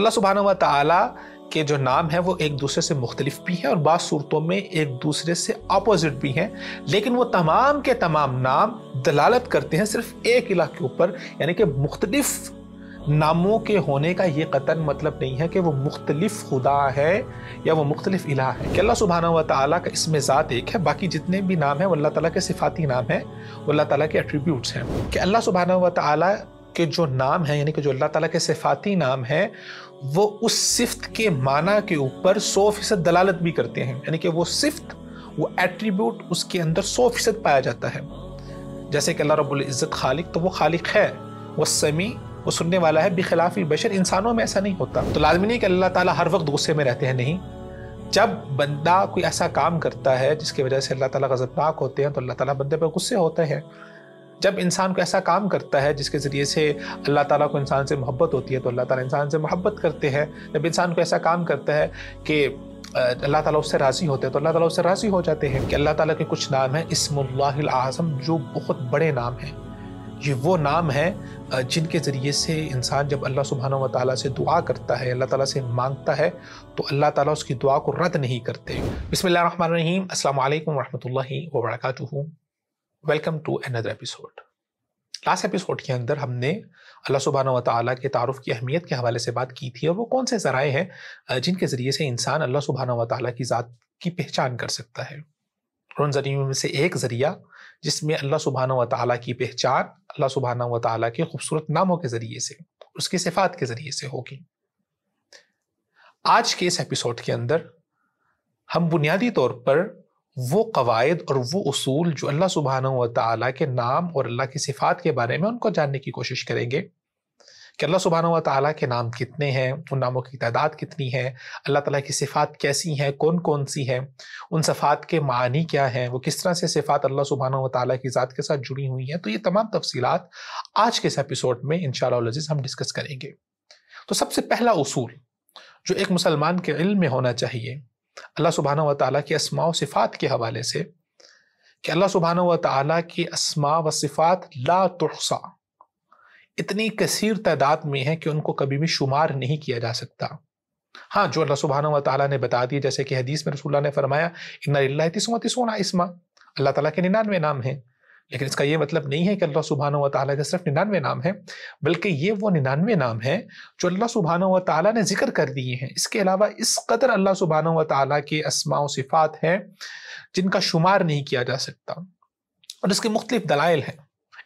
اللہ سبحانہ و تعالیٰ کے جو نام ہیں وہ ایک دوسرے سے مختلف بھی ہیں اور بعض صورتوں میں ایک دوسرے سے اپوزٹ بھی ہیں، لیکن وہ تمام کے تمام نام دلالت کرتے ہیں صرف ایک الہ کے اوپر، یعنی کہ مختلف ناموں کے ہونے کا یہ قطعاً مطلب نہیں ہے کہ وہ مختلف خدا ہے یا وہ مختلف الہ ہے، کہ اللہ سبحانہ و تعالیٰ کا اسم ذات ایک ہے، باقی جتنے بھی نام ہیں وہ اللہ تعالیٰ کے صفاتی نام ہیں، وہ اللہ تعالیٰ کے ایٹریبیوٹس ہیں، کہ اللہ سبحانہ و تعالیٰ کے جو نام ہیں، یعنی کہ جو اللہ تعالیٰ کے صفاتی نام ہیں، وہ اس صفت کے معنی کے اوپر 100% دلالت بھی کرتے ہیں، یعنی کہ وہ صفت، وہ ایٹریبیوٹ اس کے اندر 100% پایا جاتا ہے۔ جیسے کہ اللہ رب العزت خالق، تو وہ خالق ہے، وہ سمیع، وہ سننے والا ہے، بخلاف البشر، انسانوں میں ایسا نہیں ہوتا۔ تو لازمی نہیں کہ اللہ تعالیٰ ہر وقت غصے میں رہتے ہیں، نہیں۔ جب بندہ کوئی ایسا کام کرتا ہے جس کی وجہ سے اللہ تعالیٰ غضبناک ہوتے ہیں تو اللہ تعالیٰ بندے پہ غصے ہوتے ہیں۔ جب انسان کو ایسا کام کرتا ہے جس کے ذریعے سے اللہ تعالیٰ کو انسان سے محبت ہوتی ہے تو اللہ تعالیٰ انسان سے محبت کرتے ہیں۔ جب انسان کو ایسا کام کرتا ہے کہ اللہ تعالیٰ اس سے راضی ہوتے ہیں تو اللہ تعالیٰ اس سے راضی ہو جاتے ہیں۔ کہ اللہ تعالیٰ کے کچھ نام ہیں اسم اللہ الاعظم، جو بہت بڑے نام ہیں، یہ وہ نام ہیں جن کے ذریعے سے انسان جب اللہ سبحانہ و تعالیٰ سے دعا کرتا ہے، اللہ تعالیٰ سے مانگتا ہے، تو اللہ تعالیٰ اس کی دعا کو رد نہیں کرتے۔ بسم اللہ الرحمن الرحیم، السلام علیکم ورحمۃ اللہ وبرکاتہ۔ Welcome to another episode. Last episode کے اندر ہم نے اللہ سبحانہ و تعالیٰ کے تعارف کی اہمیت کے حوالے سے بات کی تھی، اور وہ کون سے ذرائع ہیں جن کے ذریعے سے انسان اللہ سبحانہ و تعالیٰ کی ذات کی پہچان کر سکتا ہے۔ ان ذریعوں میں سے ایک ذریعہ جس میں اللہ سبحانہ و تعالیٰ کی پہچان اللہ سبحانہ و تعالیٰ کے خوبصورت ناموں کے ذریعے سے، اس کی صفات کے ذریعے سے ہوگی۔ آج کے اس ایپیسوڈ کے اندر ہم بنیادی طور پر وہ قواعد اور وہ اصول جو اللہ سبحانہ و تعالیٰ کے نام اور اللہ کی صفات کے بارے میں ان کو جاننے کی کوشش کریں گے، کہ اللہ سبحانہ و تعالیٰ کے نام کتنے ہیں، ان ناموں کی تعداد کتنی ہے، اللہ تعالیٰ کی صفات کیسی ہیں، کون کون سی ہیں، ان صفات کے معنی کیا ہیں، وہ کس طرح سے صفات اللہ سبحانہ و تعالیٰ کی ذات کے ساتھ جڑی ہوئی ہیں۔ تو یہ تمام تفصیلات آج کے اس ایپیسوڈ میں انشاءاللہ العزیز ہم ڈسکس کریں گے۔ تو سب سے پہلا اصول جو ایک مسلمان کے علم میں ہونا چاہیے اللہ سبحانہ و تعالیٰ کے اسماء و صفات کے حوالے سے، کہ اللہ سبحانہ و تعالیٰ کی اسماء و صفات لا تحصا، اتنی کثیر تعداد میں ہے کہ ان کو کبھی بھی شمار نہیں کیا جا سکتا۔ ہاں، جو اللہ سبحانہ و تعالیٰ نے بتا دی، جیسے کہ حدیث میں رسول اللہ نے فرمایا اِنَّ لِلَّهِ 99 اسما، اللہ تعالیٰ کے 99 نام ہیں، لیکن اس کا یہ مطلب نہیں ہے کہ اللہ سبحانہ و تعالیٰ کے صرف 99 نام ہیں، بلکہ یہ وہ 99 نام ہیں جو اللہ سبحانہ و تعالیٰ نے ذکر کر دیے ہیں۔ اس کے علاوہ اس قدر اللہ سبحانہ و تعالیٰ کے اسماء و صفات ہیں جن کا شمار نہیں کیا جا سکتا، اور اس کے مختلف دلائل ہیں۔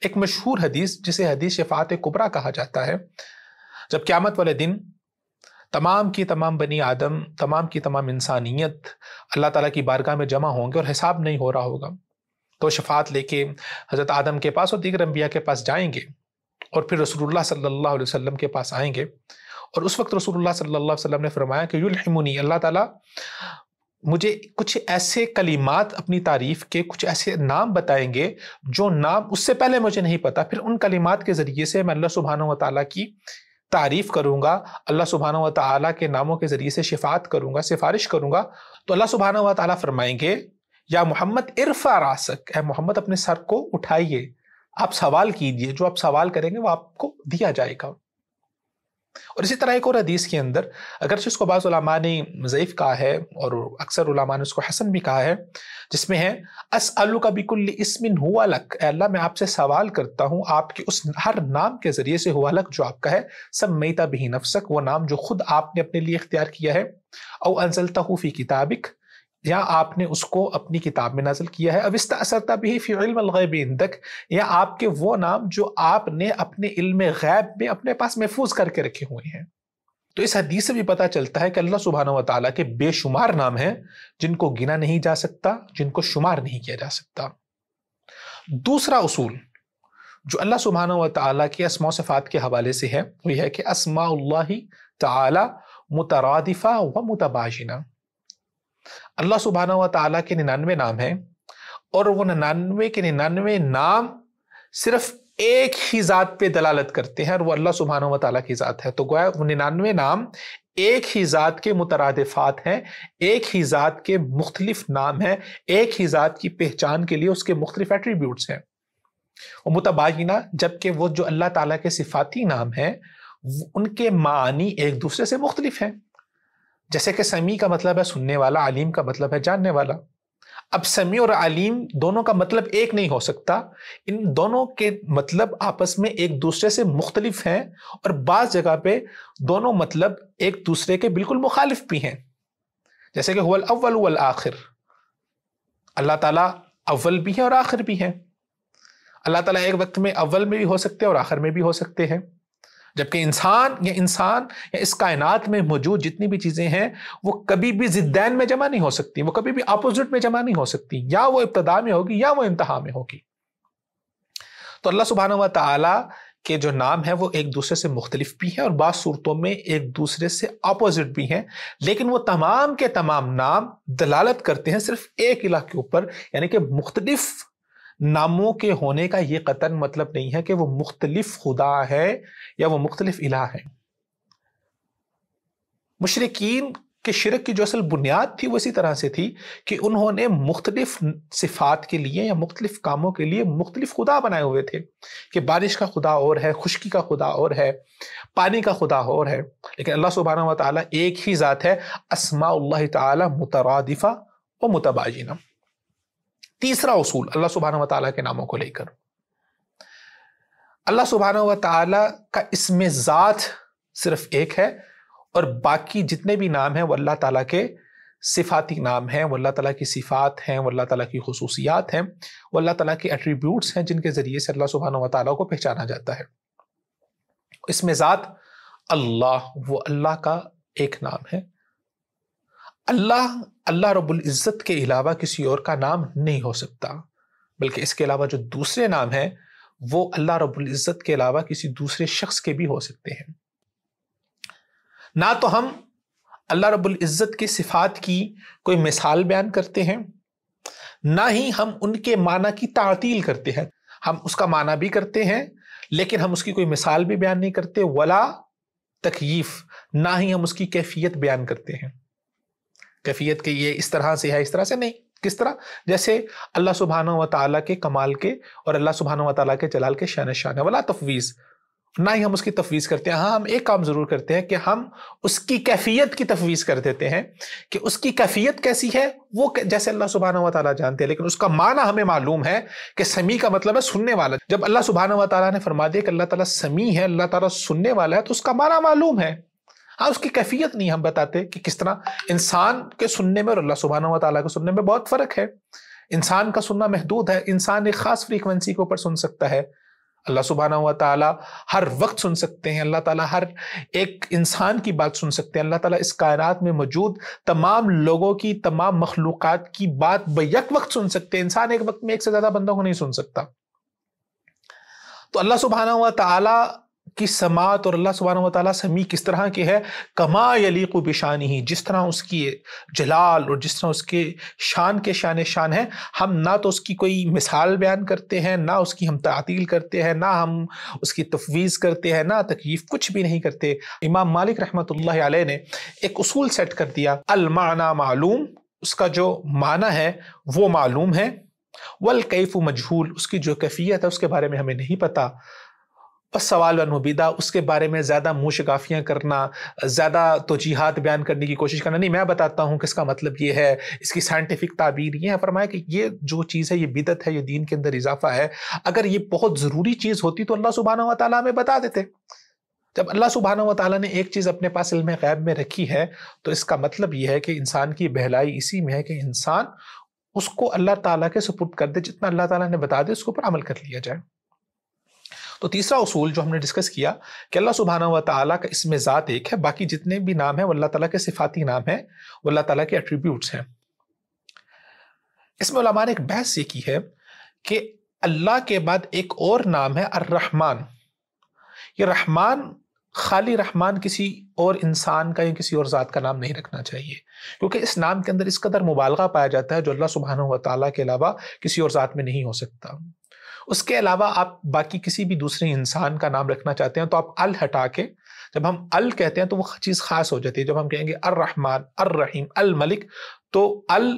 ایک مشہور حدیث جسے حدیث شفاعت کبریٰ کہا جاتا ہے، جب قیامت والے دن تمام کی تمام بنی آدم، تمام کی تمام انسانیت اللہ تعالیٰ کی بارگاہ میں جمع ہوں گے اور حساب نہیں ہو رہا ہوگا، تو شفاعت لے کے حضرت آدم کے پاس اور دیگر انبیاء کے پاس جائیں گے، اور پھر رسول اللہ صلی اللہ علیہ وسلم کے پاس آئیں گے، اور اس وقت رسول اللہ صلی اللہ علیہ وسلم نے فرمایا کہ یلحمنی، اللہ تعالیٰ مجھے کچھ ایسے کلمات، اپنی تعریف کے کچھ ایسے نام بتائیں گے جو نام اس سے پہلے مجھے نہیں پتا، پھر ان کلمات کے ذریعے سے میں اللہ سبحانہ و تعالیٰ کی تعریف کروں گا، اللہ سبحانہ و تعالیٰ کے ناموں کے ذریعے سے شفاعت کروں گا، سفارش کروں گا۔ تو اللہ سبحانہ و تعالیٰ فرمائیں گے یا محمد ارفع راسک، اے محمد اپنے سر کو اٹھائیے، آپ سوال کیجئے، جو آپ سوال کریں گے وہ آپ کو دیا جائے گا۔ اور اسی طرح ایک اور حدیث کے اندر، اگرچہ اس کو بعض علماء نے ضعیف کہا ہے اور اکثر علماء نے اس کو حسن بھی کہا ہے، جس میں ہے اسألک بکل اسم ہوا لک، اے اللہ میں آپ سے سوال کرتا ہوں آپ کے اس ہر نام کے ذریعے سے، ہوا لک جو آپ کا ہے، سمیت بہ نفسک، وہ نام جو خود آپ نے اپنے لیے اختیار کیا ہے، او انزلتہ فی کتابک، یا آپ نے اس کو اپنی کتاب میں نازل کیا ہے، او استأثرت بہ فی علم الغیب عندک، یا آپ کے وہ نام جو آپ نے اپنے علم غیب میں اپنے پاس محفوظ کر کے رکھے ہوئے ہیں۔ تو اس حدیث سے بھی پتہ چلتا ہے کہ اللہ سبحانہ و تعالیٰ کے بے شمار نام ہیں جن کو گنا نہیں جا سکتا، جن کو شمار نہیں کیا جا سکتا۔ دوسرا اصول جو اللہ سبحانہ و تعالیٰ کے اسماء و صفات کے حوالے سے ہے، وہ یہ ہے کہ اسماء اللہ تعالی مترادفہ و متباینہ، اللہ سبحانہ و تعالیٰ کے 99 نام ہیں، اور وہ 99 کے 99 نام صرف ایک ہی ذات پہ دلالت کرتے ہیں، اور وہ اللہ سبحانہ و تعالیٰ کی ذات ہے۔ تو گویا وہ 99 نام ایک ہی ذات کے مترادفات ہیں، ایک ہی ذات کے مختلف نام ہیں، ایک ہی ذات کی پہچان کے لیے اس کے مختلف ایٹریبیوٹس ہیں۔ وہ متباینہ، جبکہ وہ جو اللہ تعالیٰ کے صفاتی نام ہیں ان کے معنی ایک دوسرے سے مختلف ہیں. جیسے کہ سمیع کا مطلب ہے سننے والا، علیم کا مطلب ہے جاننے والا. اب سمیع اور علیم دونوں کا مطلب ایک نہیں ہو سکتا، ان دونوں کے مطلب آپس میں ایک دوسرے سے مختلف ہیں، اور بعض جگہ پہ دونوں مطلب ایک دوسرے کے بالکل مخالف بھی ہیں. جیسے کہ هو الاول والآخر، اللہ تعالیٰ اول بھی ہے اور آخر بھی ہے. اللہ تعالیٰ ایک وقت میں اول میں بھی ہو سکتے ہیں اور آخر میں بھی ہو سکتے ہیں. جبکہ انسان یا اس کائنات میں موجود جتنی بھی چیزیں ہیں وہ کبھی بھی ضدین میں جمع نہیں ہو سکتی، وہ کبھی بھی اپوزٹ میں جمع نہیں ہو سکتی، یا وہ ابتدا میں ہوگی یا وہ انتہا میں ہوگی. تو اللہ سبحانہ و تعالی کے جو نام ہیں وہ ایک دوسرے سے مختلف بھی ہیں اور بعض صورتوں میں ایک دوسرے سے اپوزٹ بھی ہیں، لیکن وہ تمام کے تمام نام دلالت کرتے ہیں صرف ایک الہ کے اوپر. یعنی کہ مختلف ناموں کے ہونے کا یہ قطعاً مطلب نہیں ہے کہ وہ مختلف خدا ہے یا وہ مختلف الہ ہے. مشرکین کے شرک کی جو اصل بنیاد تھی وہ اسی طرح سے تھی کہ انہوں نے مختلف صفات کے لیے یا مختلف کاموں کے لیے مختلف خدا بنائے ہوئے تھے، کہ بارش کا خدا اور ہے، خشکی کا خدا اور ہے، پانی کا خدا اور ہے. لیکن اللہ سبحانہ و تعالیٰ ایک ہی ذات ہے، اسماء اللہ تعالیٰ مترادفہ و متباینہ. تیسرا اصول اللہ سبحانہ و تعالیٰ کے ناموں کو لے کر، اللہ سبحانہ و تعالیٰ کا اسم ذات صرف ایک ہے، اور باقی جتنے بھی نام ہیں وہ اللہ تعالیٰ کے صفاتی نام ہیں، وہ اللہ تعالیٰ کی صفات ہیں، وہ اللہ تعالیٰ کی خصوصیات ہیں، وہ اللہ تعالیٰ کے ایٹریبیوٹس ہیں جن کے ذریعے سے اللہ سبحانہ و تعالیٰ کو پہچانا جاتا ہے. اسم ذات اللہ، وہ اللہ کا ایک نام ہے. اللہ رب العزت کے علاوہ کسی اور کا نام نہیں ہو سکتا، بلکہ اس کے علاوہ جو دوسرے نام ہیں وہ اللہ رب العزت کے علاوہ کسی دوسرے شخص کے بھی ہو سکتے ہیں. نہ تو ہم اللہ رب العزت کی صفات کی کوئی مثال بیان کرتے ہیں، نہ ہی ہم ان کے معنی کی تعطیل کرتے ہیں. ہم اس کا معنی بھی کرتے ہیں لیکن ہم اس کی کوئی مثال بھی بیان نہیں کرتے، ولا تکییف، نہ ہی ہم اس کی کیفیت بیان کرتے ہیں. کیفیت کہ یہ اس طرح سے ہے، اس طرح سے نہیں. کس طرح؟ جیسے اللہ سبحانہ و تعالیٰ کے کمال کے اور اللہ سبحانہ و تعالیٰ کے جلال کے شان ہے، ولا تفویض، نہ ہی ہم اس کی تفویض کرتے ہیں. ہاں، ہم ایک کام ضرور کرتے ہیں کہ ہم اس کی کیفیت کی تفویض کر دیتے ہیں کہ اس کی کیفیت کیسی ہے وہ جیسے اللہ سبحانہ و تعالیٰ جانتے ہیں، لیکن اس کا معنی ہمیں معلوم ہے کہ سمیع کا مطلب ہے سننے والا. جب اللہ سبحانہ و تعالیٰ نے فرما دیا کہ اللہ تعالیٰ سمیع ہے، اللہ تعالیٰ سننے والا ہے، تو اس کا معنی معلوم ہے. ہاں، اس کی کیفیت نہیں ہم بتاتے کہ کس طرح. انسان کے سننے میں اور اللہ سبحانہ و تعالیٰ کے سننے میں بہت فرق ہے. انسان کا سننا محدود ہے، انسان ایک خاص فریکوینسی کے اوپر سن سکتا ہے. اللہ سبحانہ و تعالیٰ ہر وقت سن سکتے ہیں، اللہ تعالیٰ ہر ایک انسان کی بات سن سکتے ہیں. اللہ تعالیٰ اس کائنات میں موجود تمام لوگوں کی، تمام مخلوقات کی بات بیک وقت سن سکتے ہیں. انسان ایک وقت میں ایک سے زیادہ بندوں کو نہیں سن سکتا. تو اللہ سبحانہ و تعالیٰ کی سماعت اور اللہ سبحانہ و تعالیٰ سمیع کس طرح کی ہے؟ کما یلیق بشانہ، جس طرح اس کی جلال اور جس طرح اس کے شان کے شان ہے. ہم نہ تو اس کی کوئی مثال بیان کرتے ہیں، نہ اس کی ہم تعطیل کرتے ہیں، نہ ہم اس کی تفویض کرتے ہیں، نہ تکییف، کچھ بھی نہیں کرتے. امام مالک رحمۃ اللہ علیہ نے ایک اصول سیٹ کر دیا، المعنی معلوم، اس کا جو معنی ہے وہ معلوم ہے، والکیف مجہول، اس کی جو کیفیت ہے اس کے بارے میں ہمیں نہیں پتا. بس سوال عنہ بدعہ، اس کے بارے میں زیادہ منہ شگافیاں کرنا، زیادہ توجیحات بیان کرنے کی کوشش کرنا نہیں. میں بتاتا ہوں کہ اس کا مطلب یہ ہے، اس کی سائنٹیفک تعبیر یہ ہے. فرمایا کہ یہ جو چیز ہے یہ بدعت ہے، یہ دین کے اندر اضافہ ہے. اگر یہ بہت ضروری چیز ہوتی تو اللہ سبحانہ و تعالیٰ ہمیں بتا دیتے. جب اللہ سبحانہ و تعالیٰ نے ایک چیز اپنے پاس علم غیب میں رکھی ہے تو اس کا مطلب یہ ہے کہ انسان کی بہلائی اسی میں ہے کہ انسان اس کو اللہ تعالیٰ کے سپرد کر دے، جتنا اللہ تعالیٰ نے بتا دے اس کے اوپر عمل کر لیا جائے. تو تیسرا اصول جو ہم نے ڈسکس کیا کہ اللہ سبحانہ و تعالیٰ کا اسم ذات ایک ہے، باقی جتنے بھی نام ہیں وہ اللہ تعالیٰ کے صفاتی نام ہیں، وہ اللہ تعالیٰ کے ایٹریبیوٹس ہیں. اس میں علماء نے ایک بحث یہ کی ہے کہ اللہ کے بعد ایک اور نام ہے الرحمن. یہ رحمان، خالی رحمان کسی اور انسان کا یا کسی اور ذات کا نام نہیں رکھنا چاہیے، کیونکہ اس نام کے اندر اس قدر مبالغہ پایا جاتا ہے جو اللہ سبحانہ و تعالیٰ کے علاوہ کسی اور ذات میں نہیں ہو سکتا. اس کے علاوہ آپ باقی کسی بھی دوسرے انسان کا نام رکھنا چاہتے ہیں تو آپ ال ہٹا کے، جب ہم ال کہتے ہیں تو وہ چیز خاص ہو جاتی ہے. جب ہم کہیں گے الرحمن، الرحیم، الملک، تو ال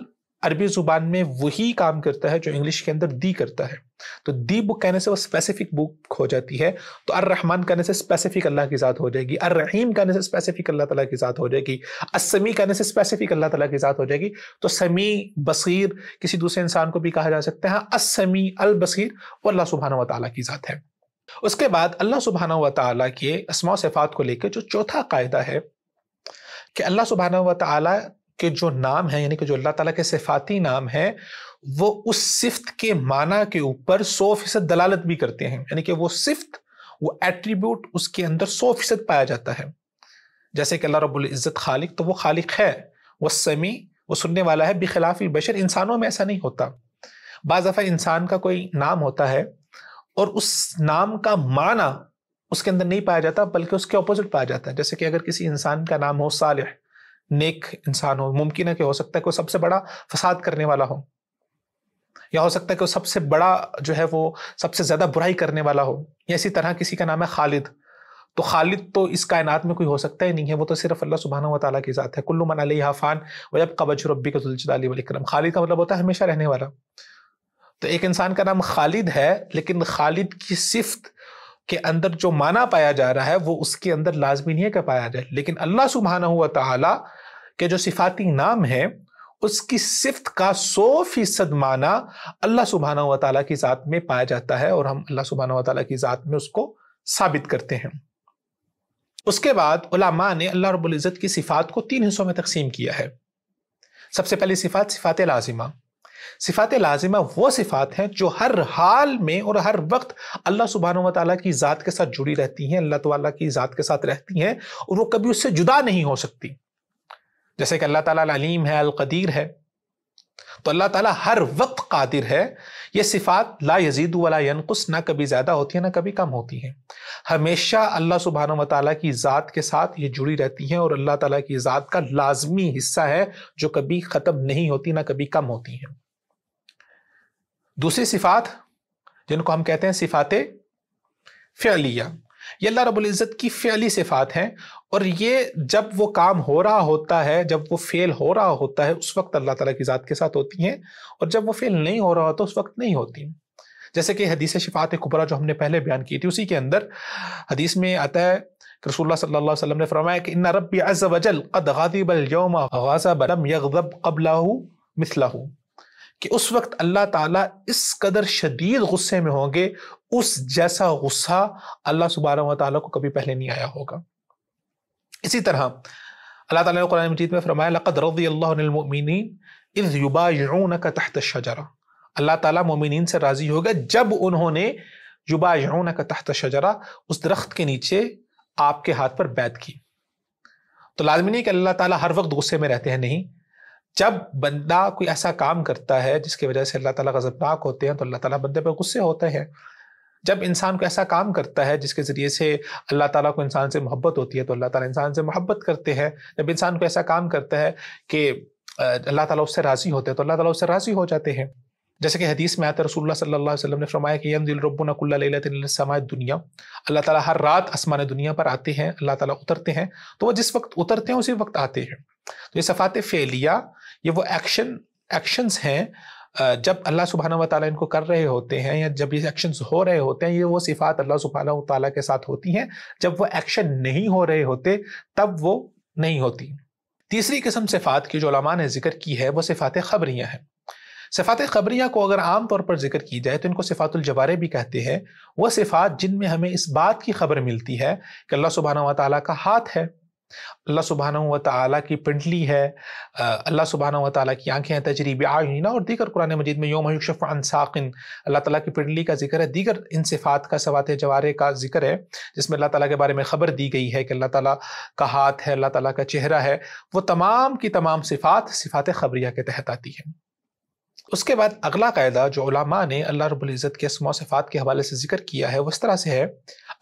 عربی زبان میں وہی کام کرتا ہے جو انگلش کے اندر دی کرتا ہے. تو دی بک کہنے سے وہ اسپیسیفک بک ہو جاتی ہے. تو الرحمن کہنے سے اسپیسیفک اللہ کی ذات ہو جائے گی. الرحیم کہنے سے اسپیسیفک اللہ تعالیٰ کی ذات ہو جائے گی. السمیع کہنے سے اسپیسیفک اللہ تعالیٰ کی ذات ہو جائے گی. تو سمیع، بصیر کسی دوسرے انسان کو بھی کہا جا سکتا ہے. السمیع، البصیر وہ اللہ سبحانہ و تعالیٰ کی ذات ہے. اس کے بعد اللہ سبحانہ و تعالیٰ کے اسماء و صفات کو لے کے جو چوتھا قاعدہ ہے کہ اللہ سبحانہ و تعالیٰ کہ جو نام ہے، یعنی کہ جو اللہ تعالیٰ کے صفاتی نام ہے، وہ اس صفت کے معنی کے اوپر 100% دلالت بھی کرتے ہیں. یعنی کہ وہ صفت، وہ ایٹریبیوٹ اس کے اندر 100% پایا جاتا ہے. جیسے کہ اللہ رب العزت خالق، تو وہ خالق ہے. وہ سمیع، وہ سننے والا ہے. بخلاف البشر، انسانوں میں ایسا نہیں ہوتا. بعض دفعہ انسان کا کوئی نام ہوتا ہے اور اس نام کا معنی اس کے اندر نہیں پایا جاتا، بلکہ اس کے اپوزٹ پایا جاتا ہے. جیسے کہ اگر کسی انسان کا نام ہو صالح، نیک انسان ہو، ممکن ہے کہ ہو سکتا ہے کہ وہ سب سے بڑا فساد کرنے والا ہو، یا ہو سکتا ہے کہ وہ سب سے بڑا جو ہے وہ سب سے زیادہ برائی کرنے والا ہو. یا اسی طرح کسی کا نام ہے خالد، تو خالد تو اس کائنات میں کوئی ہو سکتا ہی نہیں ہے، وہ تو صرف اللہ سبحانہ و تعالیٰ کی ذات ہے. کل من علیہا فان ویبقی وجہ ربک ذو الجلال والاکرام. خالد کا مطلب ہوتا ہے ہمیشہ رہنے والا. تو ایک انسان کا نام خالد ہے، لیکن خالد کی صفت کے اندر جو معنی پایا جا رہا ہے وہ اس کے اندر لازمی نہیں ہے کہ پایا جائے. لیکن اللہ سبحانہ و تعالیٰ کہ جو صفاتی نام ہے اس کی صفت کا 100% معنی اللہ سبحانہ و تعالیٰ کی ذات میں پایا جاتا ہے، اور ہم اللہ سبحانہ و تعالیٰ کی ذات میں اس کو ثابت کرتے ہیں. اس کے بعد علماء نے اللہ رب العزت کی صفات کو 3 حصوں میں تقسیم کیا ہے. سب سے پہلی صفات، صفات لازمہ. صفات لازمہ وہ صفات ہیں جو ہر حال میں اور ہر وقت اللہ سبحانہ و تعالیٰ کی ذات کے ساتھ جڑی رہتی ہیں، اللہ تعالیٰ کی ذات کے ساتھ رہتی ہیں، اور وہ کبھی اس سے جدا نہیں ہو سکتی. جیسے کہ اللہ تعالیٰ العلیم ہے، القدیر ہے، تو اللہ تعالیٰ ہر وقت قادر ہے. یہ صفات لا یزید ولا ینقص، نہ کبھی زیادہ ہوتی ہیں نہ کبھی کم ہوتی ہیں. ہمیشہ اللہ سبحانہ و تعالیٰ کی ذات کے ساتھ یہ جڑی رہتی ہیں، اور اللہ تعالیٰ کی ذات کا لازمی حصہ ہے جو کبھی ختم نہیں ہوتی نہ کبھی کم ہوتی ہیں. دوسری صفات جن کو ہم کہتے ہیں صفات فعلیہ، یہ اللہ رب العزت کی فعلی صفات ہیں، اور یہ جب وہ کام ہو رہا ہوتا ہے، جب وہ فعل ہو رہا ہوتا ہے اس وقت اللہ تعالیٰ کی ذات کے ساتھ ہوتی ہیں، اور جب وہ فعل نہیں ہو رہا ہوتا اس وقت نہیں ہوتی. جیسے کہ حدیث شفاعت کبریٰ جو ہم نے پہلے بیان کی تھی، اسی کے اندر حدیث میں آتا ہے کہ رسول اللہ صلی اللہ علیہ وسلم نے فرمایا کہ ان ربی عز وجل قد غضب اليوم غضبا لم یغضب قبلہ مثلہ، کہ اس وقت اللہ تعالیٰ اس قدر شدید غصے میں ہوں گے، اس جیسا غصہ اللہ سبحانہ و تعالیٰ کو کبھی پہلے نہیں آیا ہوگا. اسی طرح اللہ تعالیٰ نے قرآن مجید میں فرمایا لقد رضی اللہ عن المؤمنین اذ یبایعونک تحت الشجرہ. اللہ تعالیٰ مومنین سے راضی ہوگا جب انہوں نے یبایعونک تحت الشجرہ، اس درخت کے نیچے آپ کے ہاتھ پر بیعت کی. تو لازمی نہیں کہ اللہ تعالیٰ ہر وقت غصے میں رہتے ہیں، نہیں. جب بندہ کوئی ایسا کام کرتا ہے جس کی وجہ سے اللہ تعالیٰ غضبناک ہوتے ہیں تو اللہ تعالیٰ بندے پہ غصے ہوتے ہیں. جب انسان کو ایسا کام کرتا ہے جس کے ذریعے سے اللہ تعالیٰ کو انسان سے محبت ہوتی ہے تو اللہ تعالیٰ انسان سے محبت کرتے ہیں. جب انسان کو ایسا کام کرتا ہے کہ اللہ تعالیٰ اس سے راضی ہوتے ہیں تو اللہ تعالیٰ اس سے راضی ہو جاتے ہیں. جیسے کہ حدیث میں آتا ہے رسول اللہ صلی اللہ علیہ وسلم نے فرمایا کہ ینزل ربنا کل لیلۃ الی السماء الدنیا، اللہ تعالیٰ ہر رات آسمان دنیا پر آتے ہیں، اللہ تعالیٰ اترتے ہیں، تو وہ جس وقت اترتے ہیں اسی وقت آتے ہیں. تو یہ صفات فعلیہ، یہ وہ ایکشنز ہیں جب اللہ سبحانہ و تعالیٰ ان کو کر رہے ہوتے ہیں، یا جب یہ ایکشنز ہو رہے ہوتے ہیں، یہ وہ صفات اللہ سبحانہ و تعالیٰ کے ساتھ ہوتی ہیں. جب وہ ایکشن نہیں ہو رہے ہوتے تب وہ نہیں ہوتی. تیسری قسم صفات کی جو علماء نے ذکر کی ہے وہ صفات خبریہ ہیں. صفات خبریہ کو اگر عام طور پر ذکر کی جائے تو ان کو صفات الجوارح بھی کہتے ہیں. وہ صفات جن میں ہمیں اس بات کی خبر ملتی ہے کہ اللہ سبحانہ و تعالیٰ کا ہاتھ ہے، اللہ سبحانہ و تعالیٰ کی پنڈلی ہے، اللہ سبحانہ و تعالیٰ کی آنکھیں ہیں، تجری بأعیننا، اور دیگر قرآن مجید میں یوم یکشف عن ساق اللہ تعالیٰ کی پنڈلی کا ذکر ہے. دیگر ان صفات کا صفات جوارح کا ذکر ہے جس میں اللہ تعالیٰ کے بارے میں خبر دی گئی ہے کہ اللہ تعالیٰ کا ہاتھ ہے، اللہ تعالیٰ کا چہرہ ہے. وہ تمام کی تمام صفات خبریہ کے تحت آتی ہیں. اس کے بعد اگلا قاعدہ جو علماء نے اللہ رب العزت کے اسماء و صفات کے حوالے سے ذکر کیا ہے وہ اس طرح سے ہے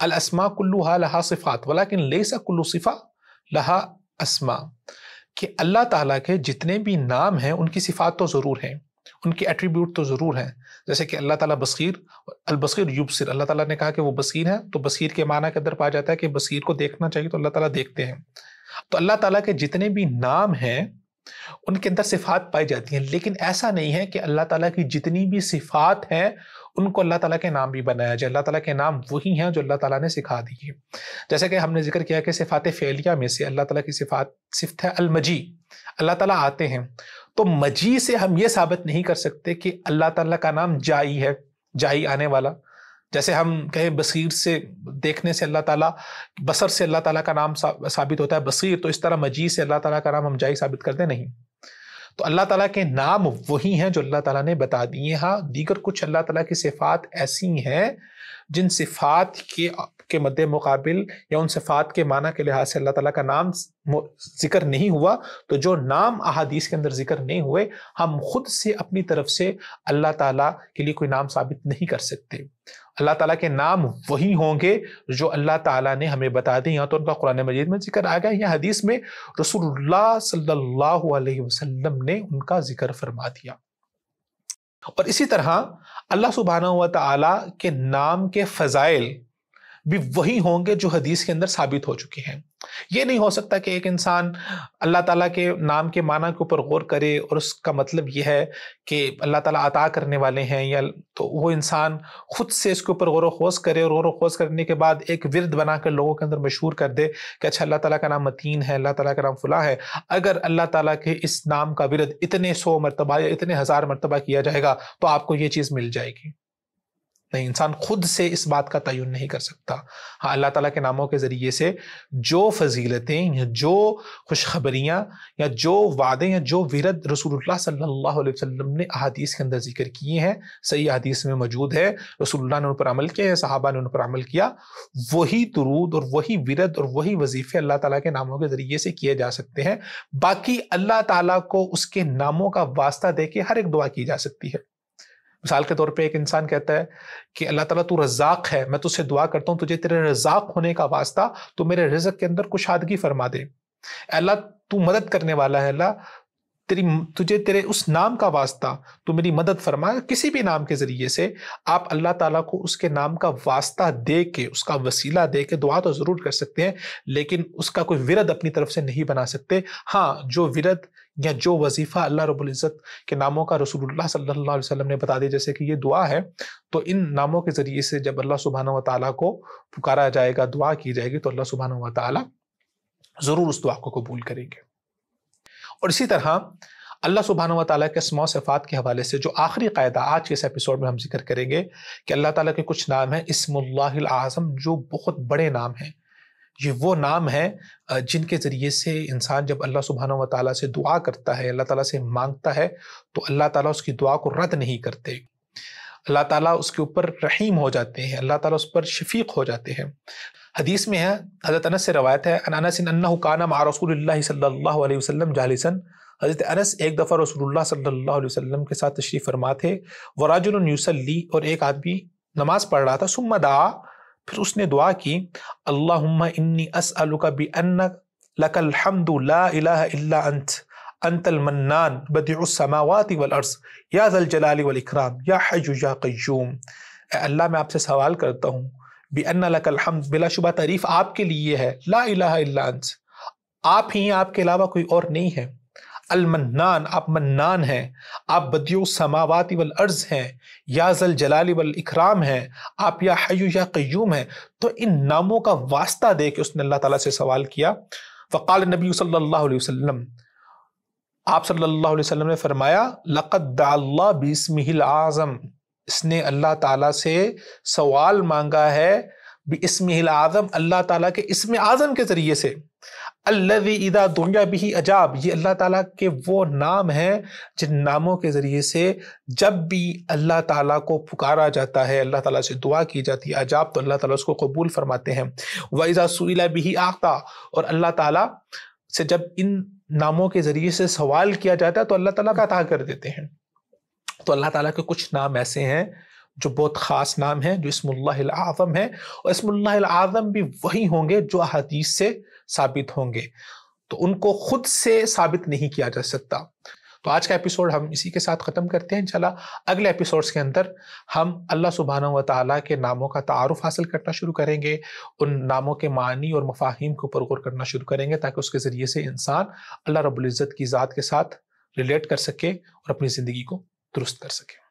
الاسماء کلھا لہا صفات ولکن لیس کل صفہ لہا اسماء، کہ اللہ تعالیٰ کے جتنے بھی نام ہیں ان کی صفات تو ضرور ہیں، ان کی ایٹریبیوٹ تو ضرور ہیں. جیسے کہ اللہ تعالیٰ بصیر، البصیر یبصر، اللہ تعالیٰ نے کہا کہ وہ بصیر ہے، تو بصیر کے معنی کے اندر پایا جاتا ہے کہ بصیر کو دیکھنا چاہیے تو اللہ تعالیٰ دیکھتے ہیں. تو اللہ تعالیٰ کے جتنے بھی نام ہیں ان کے اندر صفات پائی جاتی ہیں، لیکن ایسا نہیں ہے کہ اللہ تعالیٰ کی جتنی بھی صفات ہیں ان کو اللہ تعالیٰ کے نام بھی بنایا جائے۔ اللہ تعالیٰ کے نام وہی ہیں جو اللہ تعالیٰ نے سکھا دی ہیں۔ جیسے کہ ہم نے ذکر کیا کہ صفات فعلیہ میں سے اللہ تعالیٰ کی صفت ہے المجی، اللہ تعالیٰ آتے ہیں، تو مجی سے ہم یہ ثابت نہیں کر سکتے کہ اللہ تعالیٰ کا نام جائی ہے، جائی آنے والا۔ جیسے ہم کہیں بصیر سے دیکھنے سے اللہ تعالیٰ، بصر سے اللہ تعالیٰ کا نام ثابت ہوتا ہے بصیر، تو اس طرح مجی سے اللہ تعالیٰ کا نام ہم جائی ثابت کرتے نہیں۔ تو اللہ تعالیٰ کے نام وہی ہیں جو اللہ تعالیٰ نے بتا دیے۔ ہاں دیگر کچھ اللہ تعالیٰ کی صفات ایسی ہیں جن صفات کے مد مقابل یا ان صفات کے معنی کے لحاظ سے اللہ تعالیٰ کا نام ذکر نہیں ہوا، تو جو نام احادیث کے اندر ذکر نہیں ہوئے ہم خود سے اپنی طرف سے اللہ تعالیٰ کے لیے کوئی نام ثابت نہیں کر سکتے۔ اللہ تعالیٰ کے نام وہی ہوں گے جو اللہ تعالیٰ نے ہمیں بتا دی۔ یہاں تو ان کا قرآن مجید میں ذکر آ گیا، یا حدیث میں رسول اللہ صلی اللہ علیہ وسلم نے ان کا ذکر فرما دیا۔ اور اسی طرح اللہ سبحانہ و تعالیٰ کے نام کے فضائل بھی وہی ہوں گے جو حدیث کے اندر ثابت ہو چکے ہیں۔ یہ نہیں ہو سکتا کہ ایک انسان اللہ تعالیٰ کے نام کے معنی کے اوپر غور کرے اور اس کا مطلب یہ ہے کہ اللہ تعالیٰ عطا کرنے والے ہیں، یا تو وہ انسان خود سے اس کے اوپر غور و خوض کرے، اور غور و خوض کرنے کے بعد ایک ورد بنا کر لوگوں کے اندر مشہور کر دے کہ اچھا اللہ تعالیٰ کا نام متین ہے، اللہ تعالیٰ کا نام فلاں ہے، اگر اللہ تعالیٰ کے اس نام کا ورد اتنے 100 مرتبہ یا اتنے 1000 مرتبہ کیا جائے گا تو آپ کو یہ چیز مل جائے گی۔ نہیں، انسان خود سے اس بات کا تعین نہیں کر سکتا۔ ہاں اللہ تعالیٰ کے ناموں کے ذریعے سے جو فضیلتیں یا جو خوشخبریاں یا جو وعدے یا جو ورد رسول اللہ صلی اللہ علیہ وسلم نے احادیث کے اندر ذکر کیے ہیں، صحیح حدیث میں موجود ہے، رسول اللہ نے ان پر عمل کیا یا صحابہ نے ان پر عمل کیا، وہی درود اور وہی ورد اور وہی وظیفے اللہ تعالیٰ کے ناموں کے ذریعے سے کیے جا سکتے ہیں۔ باقی اللہ تعالیٰ کو اس کے ناموں کا واسطہ دے کے ہر ایک دعا کی جا سکتی ہے۔ مثال کے طور پہ ایک انسان کہتا ہے کہ اللہ تعالیٰ تو رزاق ہے، میں تجھ سے دعا کرتا ہوں تجھے تیرے رزاق ہونے کا واسطہ تو میرے رزق کے اندر کشادگی فرما دے۔ اللہ تو مدد کرنے والا ہے، اللہ تجھے تیرے اس نام کا واسطہ تو میری مدد فرما۔ کسی بھی نام کے ذریعے سے آپ اللہ تعالیٰ کو اس کے نام کا واسطہ دے کے، اس کا وسیلہ دے کے دعا تو ضرور کر سکتے ہیں، لیکن اس کا کوئی ورد اپنی طرف سے نہیں بنا سکتے۔ ہاں جو ورد یا جو وظیفہ اللہ رب العزت کے ناموں کا رسول اللہ صلی اللہ علیہ وسلم نے بتا دی، جیسے کہ یہ دعا ہے، تو ان ناموں کے ذریعے سے جب اللہ سبحانہ و تعالیٰ کو پکارا جائے گا، دعا کی جائے گی، تو اللہ سبحانہ و تعالیٰ ضرور اس دعا کو قبول کریں گے۔ اور اسی طرح اللہ سبحانہ و تعالیٰ کے اسماء و صفات کے حوالے سے جو آخری قاعدہ آج کے اس ایپیسوڈ میں ہم ذکر کریں گے کہ اللہ تعالیٰ کے کچھ نام ہیں اسم اللہ الاعظم، جو بہت بڑے نام ہیں۔ یہ وہ نام ہیں جن کے ذریعے سے انسان جب اللہ سبحانہ و تعالیٰ سے دعا کرتا ہے، اللہ تعالیٰ سے مانگتا ہے، تو اللہ تعالیٰ اس کی دعا کو رد نہیں کرتے، اللہ تعالیٰ اس کے اوپر رحیم ہو جاتے ہیں، اللہ تعالیٰ اس پر شفیق ہو جاتے ہیں۔ حدیث میں ہے، حضرت انس سے روایت ہے، ان انس انہ کان مع رسول اللہ صلی اللہ علیہ وسلم جالسا، حضرت انس ایک دفعہ رسول اللہ صلی اللہ علیہ وسلم کے ساتھ تشریف فرما تھے، ورجل یصلی، اور ایک آدمی نماز پڑھ رہا تھا، ثم دعا، پھر اس نے دعا کی، اللہم انی اسألک بأن لک الحمد لا الہ الا انت المنان بدیع السماوات والارض یا ذا الجلال والاکرام یا حی یا قیوم۔ اے اللہ میں آپ سے سوال کرتا ہوں، بأن لک الحمد، بلا شبہ تعریف آپ کے لیے ہے، لا الہ الا انت، آپ ہی ہیں، آپ کے علاوہ کوئی اور نہیں ہے، المنان، آپ منان ہیں، آپ بدیع السماوات والارض ہیں، یا ذا الجلال والاکرام ہیں، آپ یا حی یا قیوم ہیں۔ تو ان ناموں کا واسطہ دے کے اس نے اللہ تعالیٰ سے سوال کیا۔ فقال النبی صلی اللہ علیہ وسلم، آپ صلی اللہ علیہ وسلم نے فرمایا، لقد دعا اللہ باسمہ العظم، اس نے اللہ تعالیٰ سے سوال مانگا ہے باسمہ العظم، اللہ تعالیٰ کے اسم اعظم کے ذریعے سے، الذی اذا دعی بہ اجاب، یہ اللہ تعالیٰ کے وہ نام ہیں جن ناموں کے ذریعے سے جب بھی اللہ تعالیٰ کو پکارا جاتا ہے، اللہ تعالیٰ سے دعا کی جاتی ہے، اجاب، تو اللہ تعالیٰ اس کو قبول فرماتے ہیں۔ وَإِذَا سُئِلَ بِهِ أَعْطَى، اور اللہ تعالیٰ سے جب ان ناموں کے ذریعے سے سوال کیا جاتا ہے تو اللہ تعالیٰ کا عطا کر دیتے ہیں۔ تو اللہ تعالیٰ کے کچھ نام ایسے ہیں جو بہت خاص نام ہیں، جو اسم اللہ الاعظم ہے، اور اسم اللہ الاعظم بھی وہی ہوں گے جو احادیث سے ثابت ہوں گے، تو ان کو خود سے ثابت نہیں کیا جا سکتا۔ تو تو آج کا ایپیسوڈ ہم اسی کے ساتھ ختم کرتے ہیں. انشاءاللہ اگلے ایپیسوڈز کے اندر ہم اللہ سبحانہ و تعالیٰ کے ناموں کا تعارف حاصل کرنا شروع کریں گے، ان ناموں کے معنی اور مفاہیم کو غور کرنا شروع کریں گے، تاکہ اس کے ذریعے سے انسان اللہ رب العزت کی ذات کے ساتھ ریلیٹ کر سکے اور اپنی زندگی کو درست کر سکے.